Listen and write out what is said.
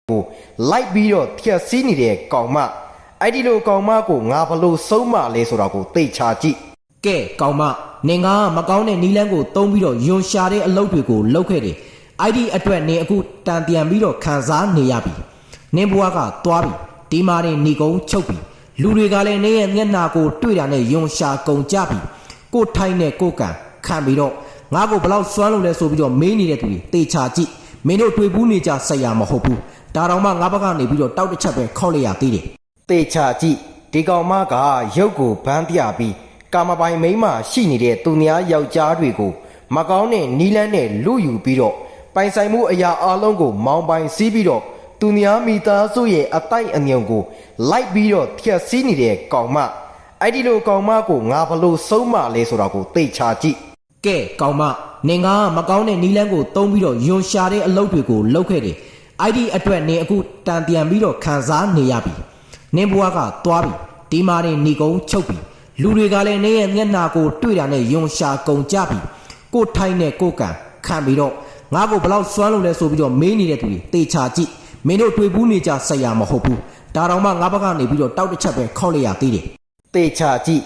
ကိုလိုက်ပြီးတော့ဖြက်စီးနေတဲ့ကောင်မအဲ့ဒီလိုကောင်မကိုငါဘလို့ဆုံးမလဲဆိုတာကိုသိချာကြည့်ကဲကောင်မနင်ကမကောင်းတဲ့နီလန်းကိုတုံးပြီးတော့ယွန်ရှာတဲ့အလုပ်တွေကိုလုပ်ခဲ့တယ်အဲ့ဒီအတွက်နင်အခုတန်ပြန်ပြီးတော့ခံစားနေရပြီနင်ဘွားကသွားပြီဒီမာရင်နေကုန်းချုပ်ပြီလူတွေကလည်းနင်ရဲ့မျက်နှာကိုတွေ့တာနဲ့ယွန်ရှာကုန်ကြပြီကိုထိုင်းနဲ့ကိုကန်ခံပြီးတော့ငါ့ကိုဘလောက်စွမ်းလို့လဲဆိုပြီးတော့မေးနေတဲ့သူတွေတေချာကြည့်မင်းတို့တွေ့ဘူးနေကြဆက်ရမဟုတ်ဘူးဒါတောင်မှငါဘက်ကနေပြီးတော့တောက်တစ်ချက်ပဲခေါက်လိုက်ရသေးတယ်တေချာကြည့်ဒီကောင်မကရုပ်ကိုဗန်းပြပြီးကာမပိုင်မိန်းမရှိနေတဲ့သူများယောက်ျားတွေကိုမကောင်းတဲ့နီလန်းနဲ့လူယူပြီးတော့ပိုင်ဆိုင်မှုအရာအလုံးကိုမောင်းပိုင်စီးပြီးတော့သူများမိသားစုရဲ့အတိုက်အမြုံကိုလိုက်ပြီးတော့ဖြက်စီးနေတဲ့ကောင်မအဲ့ဒီလိုကောင်မကိုငါဘလို့ဆုံးမလဲဆိုတာကိုသိချာကြည့်ကဲကောင်မနင်ကမကောင်းတဲ့နီလန်းကိုတုံးပြီးတော့ယွန်ရှာတဲ့အလုပ်တွေကိုလုပ်ခဲ့တယ်အဲ့ဒီအတွက်နင်အခုတန်ပြန်ပြီးတော့ခံစားနေရပြီနင်ဘွားကသွားပြီဒီမာရင်နေကုန်းချုပ်ပြီလူတွေကလည်းနင်ရဲ့မျက်နှာကိုတွေ့တာနဲ့ယွန်ရှာကုန်ကြပြီကိုထိုင်းနဲ့ကိုကန်ခံပြီးတော့ငါ့ကိုဘလောက်စွမ်းလို့လဲဆိုပြီးတော့မေးနေတဲ့သူတွေတေချာကြည့်မင်းတို့တွေ့ဘူးနေကြဆက်ရမဟုတ်ဘူးဒါတောင်မှငါဘက်ကနေပြီးတော့တောက်တစ်ချက်ပဲခေါက်လိုက်ရသေးတယ်တေချာကြည့်